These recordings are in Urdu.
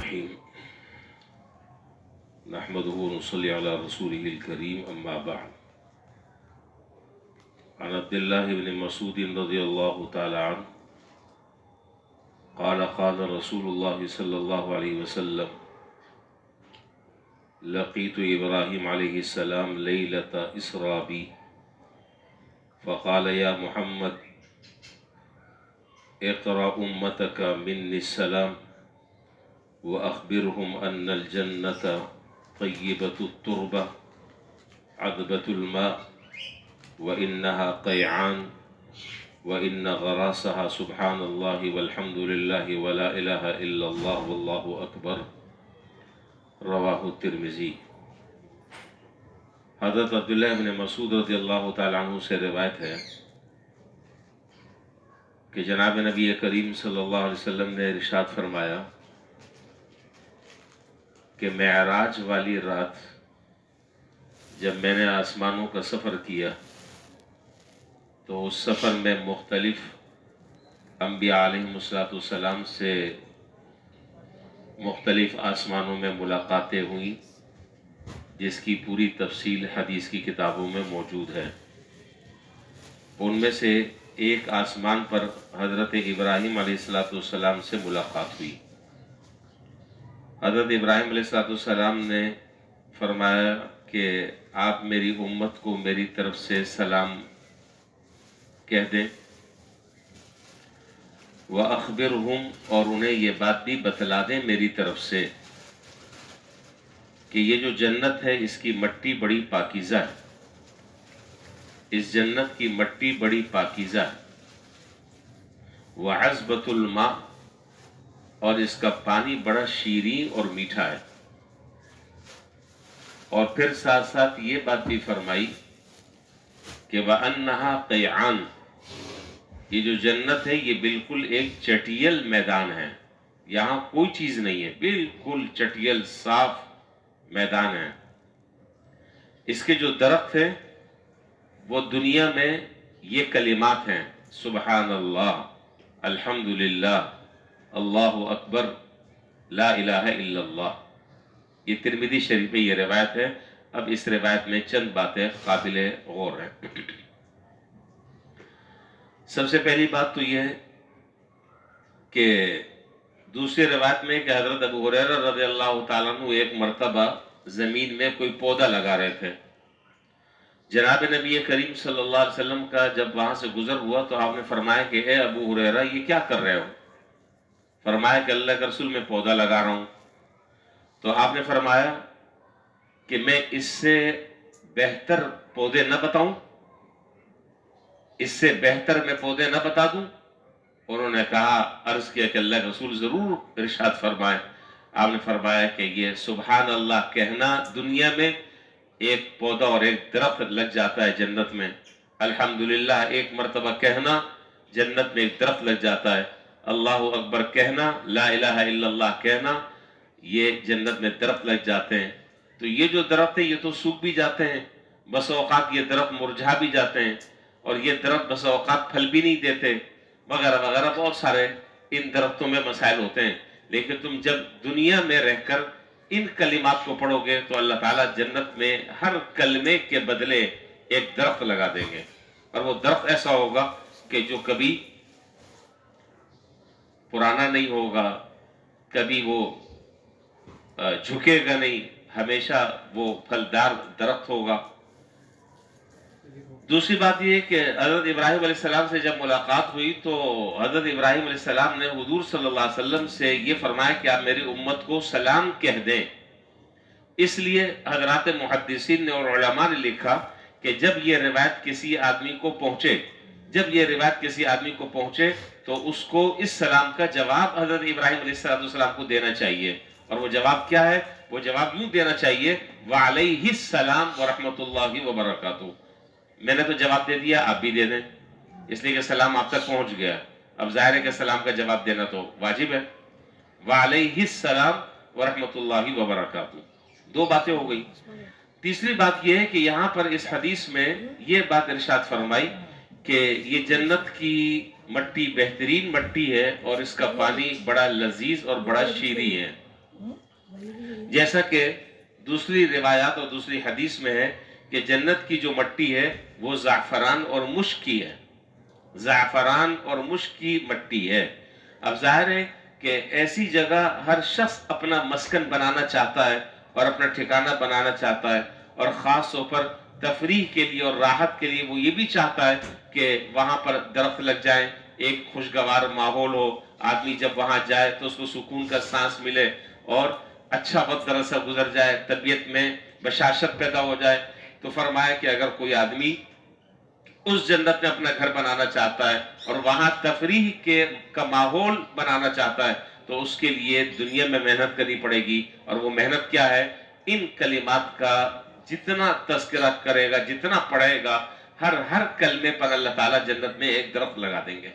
الرحیم نحمدہ ونصلی علی رسولہ الکریم اما بعد عن عبداللہ بن مسعود رضی اللہ تعالی عنہ قال قال رسول اللہ صلی اللہ علیہ وسلم لقیت ابراہیم علیہ السلام لیلۃ اسرا بی فقال یا محمد اقرأ امتک منی السلام وأخبرهم أن الجنة طيبة التربة عذبة الماء وإنها قيعان وإن غراسها سبحان الله والحمد لله ولا إله إلا الله والله أكبر رواہ الترمذی۔ حضرت عبداللہ بن مسعود رضی اللہ تعالیٰ عنہ سے روایت ہے کہ جناب نبی کریم صلی اللہ علیہ وسلم نے ارشاد فرمایا کہ معراج والی رات جب میں نے آسمانوں کا سفر کیا تو اس سفر میں مختلف انبیاء علیہم السلام سے مختلف آسمانوں میں ملاقاتیں ہوئیں، جس کی پوری تفصیل حدیث کی کتابوں میں موجود ہے۔ ان میں سے ایک آسمان پر حضرت ابراہیم علیہ السلام سے ملاقات ہوئی۔ حضرت ابراہیم علیہ السلام نے فرمایا کہ آپ میری امت کو میری طرف سے سلام کہہ دیں، وَأَخْبِرْهُمْ اور انہیں یہ بات بھی بتلا دیں میری طرف سے کہ یہ جو جنت ہے اس کی مٹی بڑی پاکیزہ ہے، اس جنت کی مٹی بڑی پاکیزہ ہے، وَعَذْبَةُ الْمَاء اور اس کا پانی بڑا شیریں اور میٹھا ہے۔ اور پھر ساتھ ساتھ یہ بات بھی فرمائی کہ وَأَنَّهَا قَيْعَانٌ یہ جو جنت ہے یہ بالکل ایک چٹیل میدان ہے، یہاں کوئی چیز نہیں ہے، بالکل چٹیل صاف میدان ہے۔ اس کے جو درخت ہیں وہ دنیا میں یہ کلمات ہیں، سبحان اللہ، الحمدللہ، اللہ اکبر، لا الہ الا اللہ۔ یہ ترمذی شریف میں یہ روایت ہے۔ اب اس روایت میں چند باتیں قابل غور ہیں۔ سب سے پہلی بات تو یہ ہے کہ دوسری روایت میں کہ حضرت ابو ہریرہ رضی اللہ تعالیٰ عنہ ایک مرتبہ زمین میں کوئی پودا لگا رہے تھے۔ جناب نبی کریم صلی اللہ علیہ وسلم کا جب وہاں سے گزر ہوا تو آپ نے فرمایا کہ اے ابو ہریرہ یہ کیا کر رہے ہو؟ فرمایا کہ اللہ کے رسول میں پودا لگا رہا ہوں۔ تو آپ نے فرمایا کہ میں اس سے بہتر پودے نہ بتاؤں، اس سے بہتر میں پودے نہ بتا دوں؟ انہوں نے کہا، عرض کیا کہ اللہ کے رسول ضرور ارشاد فرمائے۔ آپ نے فرمایا کہ یہ سبحان اللہ کہنا دنیا میں ایک پودا اور ایک درخت لگ جاتا ہے جنت میں، الحمدللہ ایک مرتبہ کہنا جنت میں ایک درخت لگ جاتا ہے، اللہ اکبر کہنا، لا الہ الا اللہ کہنا، یہ جنت میں درخت لگ جاتے ہیں۔ تو یہ جو درخت ہے یہ تو سوکھ بھی جاتے ہیں، بس اوقات یہ درخت مرجھا بھی جاتے ہیں، اور یہ درخت بس اوقات پھل بھی نہیں دیتے، وغیرہ وغیرہ بہت سارے ان درختوں میں مسائل ہوتے ہیں۔ لیکن تم جب دنیا میں رہ کر ان کلمات کو پڑھو گے تو اللہ تعالیٰ جنت میں ہر کلمے کے بدلے ایک درخت لگا دیں گے، اور وہ درخت ایسا ہوگا کہ جو کبھی پرانا نہیں ہوگا، کبھی وہ جھکے گا نہیں، ہمیشہ وہ پھلدار درخت ہوگا۔ دوسری بات یہ کہ حضرت ابراہیم علیہ السلام سے جب ملاقات ہوئی تو حضرت ابراہیم علیہ السلام نے حضور صلی اللہ علیہ وسلم سے یہ فرمایا کہ آپ میری امت کو سلام کہہ دیں۔ اس لیے حضرات محدثین نے اور علماء نے لکھا کہ جب یہ روایت کسی آدمی کو پہنچے تو اس کو اس سلام کا جواب حضرت ابراہیم علیہ السلام کو دینا چاہیے، اور وہ جواب کیا ہے؟ وہ جواب یوں دینا چاہیے، وعلیہ السلام ورحمۃ اللہ وبرکاتہ۔ میں نے تو جواب دے دیا، آپ بھی دے دیں، اس لیے کہ سلام آپ تک پہنچ گیا۔ اب ظاہر ہے کہ سلام کا جواب دینا تو واجب ہے۔ وعلیہ السلام ورحمۃ اللہ وبرکاتہ، دو باتیں ہو گئی۔ تیسری بات یہ ہے کہ یہاں پر اس حدیث میں یہ بات ارشاد فرمائی کہ یہ جنت کی مٹی بہترین مٹی ہے اور اس کا پانی بڑا لذیذ اور بڑا شیریں ہے۔ جیسا کہ دوسری روایات اور دوسری حدیث میں ہے کہ جنت کی جو مٹی ہے وہ زعفران اور مشک کی ہے، زعفران اور مشک کی مٹی ہے۔ اب ظاہر ہے کہ ایسی جگہ ہر شخص اپنا مسکن بنانا چاہتا ہے اور اپنا ٹھکانہ بنانا چاہتا ہے، اور خاص طور پر تفریح کے لیے اور راحت کے لیے وہ یہ بھی چاہتا ہے کہ وہاں پر درخت لگ جائیں، ایک خوشگوار ماحول ہو، آدمی جب وہاں جائے تو اس کو سکون کا سانس ملے اور اچھا وقت ذرا سا گزر جائے، طبیعت میں بشاشت پیدا ہو جائے۔ تو فرمایا کہ اگر کوئی آدمی اس جنت میں اپنا گھر بنانا چاہتا ہے اور وہاں تفریح کا ماحول بنانا چاہتا ہے تو اس کے لیے دنیا میں محنت کرنی پڑے گی، اور وہ محنت کیا ہے؟ ان کلمات کا جتنا تذکرہ کرے گا، جتنا پڑھے گا، ہر کلمے پر اللہ تعالیٰ جنت میں ایک درخت لگا دیں گے،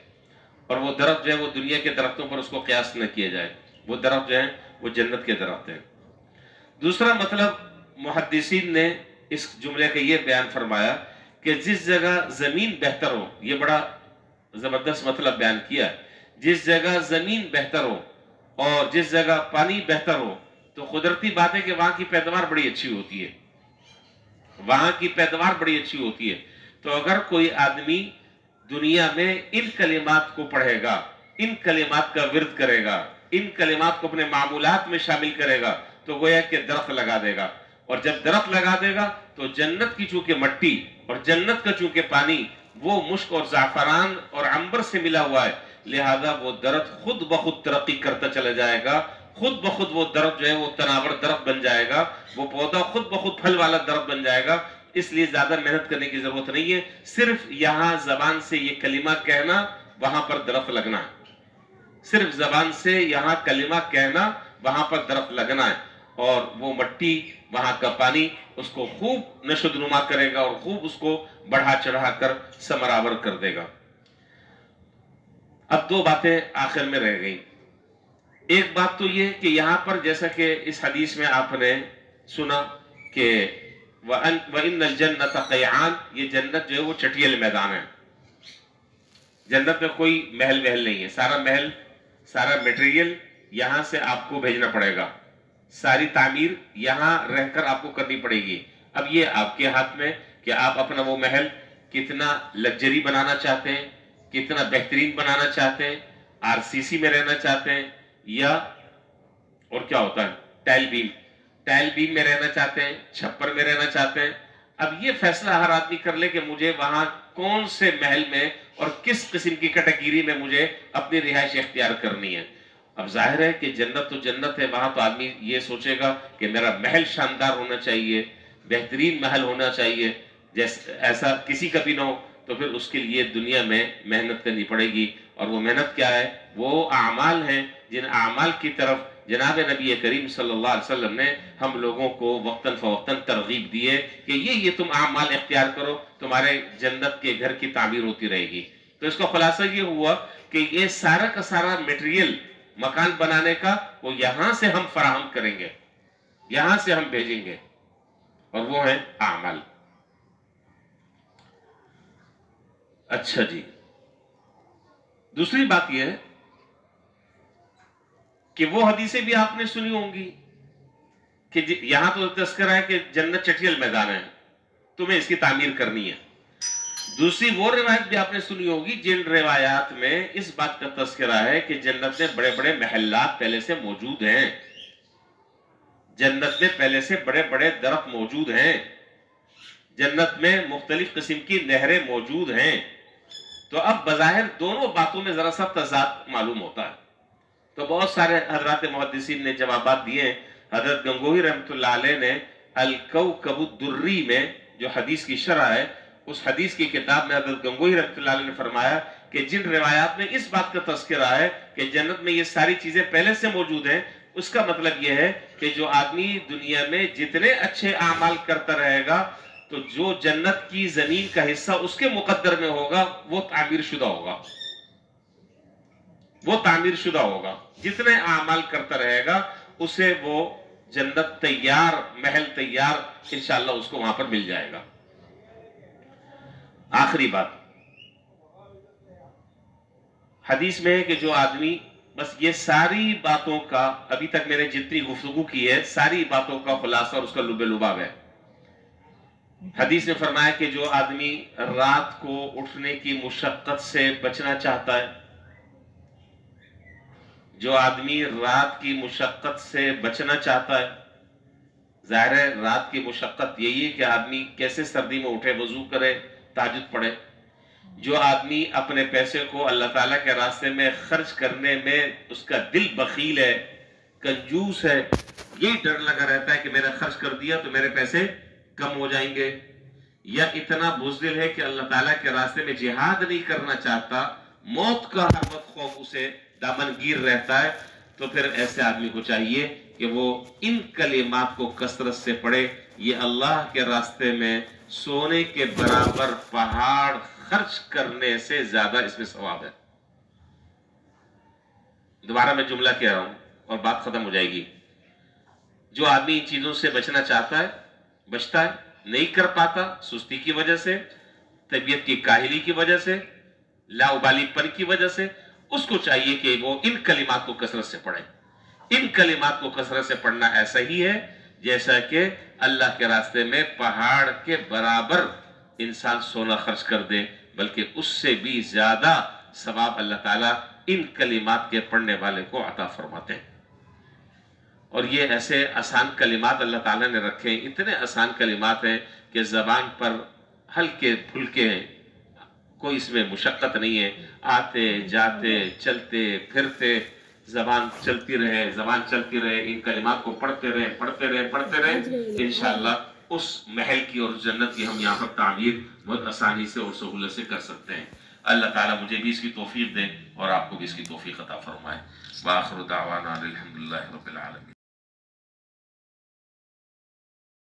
اور وہ درخت جو ہے وہ دنیا کے درختوں پر اس کو قیاس نہ کیا جائے، وہ درخت جو ہیں وہ جنت کے درخت ہیں۔ دوسرا مطلب محدثین نے اس جملے کا یہ بیان فرمایا کہ جس جگہ زمین بہتر ہو، یہ بڑا زبردست مطلب بیان کیا ہے، جس جگہ زمین بہتر ہو اور جس جگہ پانی بہتر ہو تو قدرتی بات ہے کہ وہاں کی پیداوار بڑی اچھی ہوتی ہے، وہاں کی پیداوار بڑی اچھی ہوتی ہے۔ تو اگر کوئی آدمی دنیا میں ان کلمات کو پڑھے گا، ان کلمات کا ورد کرے گا، ان کلمات کو اپنے معمولات میں شامل کرے گا تو گویا کہ درخت لگا دے گا، اور جب درخت لگا دے گا تو جنت کی چونکہ مٹی اور جنت کا چونکہ پانی وہ مشک اور زعفران اور عنبر سے ملا ہوا ہے، لہذا وہ درخت خود بخود ترقی کرتا چلا جائے گا، خود بخود وہ درخت جو ہے وہ تناور درخت بن جائے گا، وہ پودا خود بخود پھل والا درخت بن جائے گا۔ اس لیے زیادہ محنت کرنے کی ضرورت نہیں ہے، صرف یہاں زبان سے یہ کلمہ کہنا، وہاں پر درخت لگنا ہے، صرف زبان سے یہاں کلمہ کہنا، وہاں پر درخت لگنا ہے، اور وہ مٹی، وہاں کا پانی اس کو خوب نشو نما کرے گا اور خوب اس کو بڑھا چڑھا کر ثمرآور کر دے گا۔ اب دو باتیں آخر میں رہ گئیں۔ ایک بات تو یہ کہ یہاں پر جیسا کہ اس حدیث میں آپ نے سنا کہ وَإِنَّ الْجَنَّةَ قَيْعَانٌ، یہ جنت جو ہے وہ چٹیل میدان ہے، جنت میں کوئی محل وحل نہیں ہے، سارا محل، سارا میٹیریل یہاں سے آپ کو بھیجنا پڑے گا، ساری تعمیر یہاں رہ کر آپ کو کرنی پڑے گی۔ اب یہ آپ کے ہاتھ میں کہ آپ اپنا وہ محل کتنا لگژری بنانا چاہتے ہیں، کتنا بہترین بنانا چاہتے ہیں، آر سی سی میں رہنا چاہتے ہیں، یا اور کیا ہوتا ہے ٹائل بیم میں رہنا چاہتے ہیں، چھپر میں رہنا چاہتے ہیں۔ اب یہ فیصلہ ہر آدمی کر لے کہ مجھے وہاں کون سے محل میں اور کس قسم کی کیٹیگری میں مجھے اپنی رہائش اختیار کرنی ہے۔ اب ظاہر ہے کہ جنت تو جنت ہے، وہاں تو آدمی یہ سوچے گا کہ میرا محل شاندار ہونا چاہیے، بہترین محل ہونا چاہیے، جیسے ایسا کسی کا بھی نہ ہو، تو پھر اس کے لیے دنیا میں محنت کرنی پڑے گی، اور وہ محنت کیا ہے؟ وہ اعمال ہیں جن اعمال کی طرف جناب نبی کریم صلی اللہ علیہ وسلم نے ہم لوگوں کو وقتاً فوقتاً ترغیب دی ہے کہ یہ تم اعمال اختیار کرو، تمہارے جنت کے گھر کی تعمیر ہوتی رہے گی۔ تو اس کا خلاصہ یہ ہوا کہ یہ سارا کا سارا میٹیریل مکان بنانے کا وہ یہاں سے ہم فراہم کریں گے، یہاں سے ہم بھیجیں گے، اور وہ ہیں اعمال۔ اچھا جی، دوسری بات یہ ہے کہ وہ حدیثیں بھی آپ نے سنی ہوں گی کہ یہاں تو تذکرہ ہے کہ جنت چٹیل میدان ہے، تمہیں اس کی تعمیر کرنی ہے۔ دوسری وہ روایت بھی آپ نے سنی ہوگی جن روایات میں اس بات کا تذکرہ ہے کہ جنت میں بڑے بڑے محلات پہلے سے موجود ہیں، جنت میں پہلے سے بڑے بڑے درخت موجود ہیں، جنت میں مختلف قسم کی نہریں موجود ہیں۔ تو اب بظاہر دونوں باتوں میں ذرا سا تضاد معلوم ہوتا ہے، تو بہت سارے حضرات محدثین نے جوابات دیے ہیں۔ حضرت گنگوہی رحمۃ اللہ علیہ نے الکوکب الدری میں جو حدیث کی شرح ہے، اس حدیث کی کتاب میں حضرت گنگوہی رحمۃ اللہ علیہ نے فرمایا کہ جن روایات میں اس بات کا تذکرہ ہے کہ جنت میں یہ ساری چیزیں پہلے سے موجود ہیں، اس کا مطلب یہ ہے کہ جو آدمی دنیا میں جتنے اچھے اعمال کرتا رہے گا تو جو جنت کی زمین کا حصہ اس کے مقدر میں ہوگا وہ تعمیر شدہ ہوگا، وہ تعمیر شدہ ہوگا، جتنے اعمال کرتا رہے گا اسے وہ جنت تیار، محل تیار انشاءاللہ اس کو وہاں پر مل جائے گا۔ آخری بات، حدیث میں ہے کہ جو آدمی بس یہ ساری باتوں کا ابھی تک میں نے جتنی گفتگو کی ہے ساری باتوں کا خلاصہ اور اس کا لب لباب ہے. حدیث نے فرمایا کہ جو آدمی رات کو اٹھنے کی مشقت سے بچنا چاہتا ہے، جو آدمی رات کی مشقت سے بچنا چاہتا ہے، ظاہر ہے رات کی مشقت یہی ہے کہ آدمی کیسے سردی میں اٹھے، وضو کرے، تہجد پڑھے. جو آدمی اپنے پیسے کو اللہ تعالیٰ کے راستے میں خرچ کرنے میں اس کا دل بخیل ہے، کنجوس ہے، یہی ڈر لگا رہتا ہے کہ میرا خرچ کر دیا تو میرے پیسے کم ہو جائیں گے، یا اتنا بزدل ہے کہ اللہ تعالیٰ کے راستے میں جہاد نہیں کرنا چاہتا، موت کا ہر وقت خوف اسے دامن گیر رہتا ہے، تو پھر ایسے آدمی کو چاہیے کہ وہ ان کلمات کو کثرت سے پڑھے. یہ اللہ کے راستے میں سونے کے برابر پہاڑ خرچ کرنے سے زیادہ اس میں ثواب ہے. دوبارہ میں جملہ کہہ رہا ہوں اور بات ختم ہو جائے گی. جو آدمی ان چیزوں سے بچنا چاہتا ہے، بچتا ہے، نہیں کر پاتا سستی کی وجہ سے، طبیعت کی کاہلی کی وجہ سے، لاؤبالی پن کی وجہ سے، اس کو چاہیے کہ وہ ان کلمات کو کثرت سے پڑھے. ان کلمات کو کثرت سے پڑھنا ایسا ہی ہے جیسا کہ اللہ کے راستے میں پہاڑ کے برابر انسان سونا خرچ کر دے، بلکہ اس سے بھی زیادہ ثواب اللہ تعالیٰ ان کلمات کے پڑھنے والے کو عطا فرماتے ہیں. اور یہ ایسے آسان کلمات اللہ تعالیٰ نے رکھے ہیں، اتنے آسان کلمات ہیں کہ زبان پر ہلکے پھلکے ہیں، کوئی اس میں مشقت نہیں ہے. آتے جاتے چلتے پھرتے زبان چلتی رہے، ان کلمات کو پڑھتے رہے، انشاءاللہ اس محل کی اور جنت کی ہم یہاں پر تعمیر بہت آسانی سے اور سہولت سے کر سکتے ہیں. اللہ تعالیٰ مجھے بھی اس کی توفیق دے اور آپ کو بھی اس کی توفیق عطا فرمائے. وآخر دعوانا الحمدللہ رب العالمین.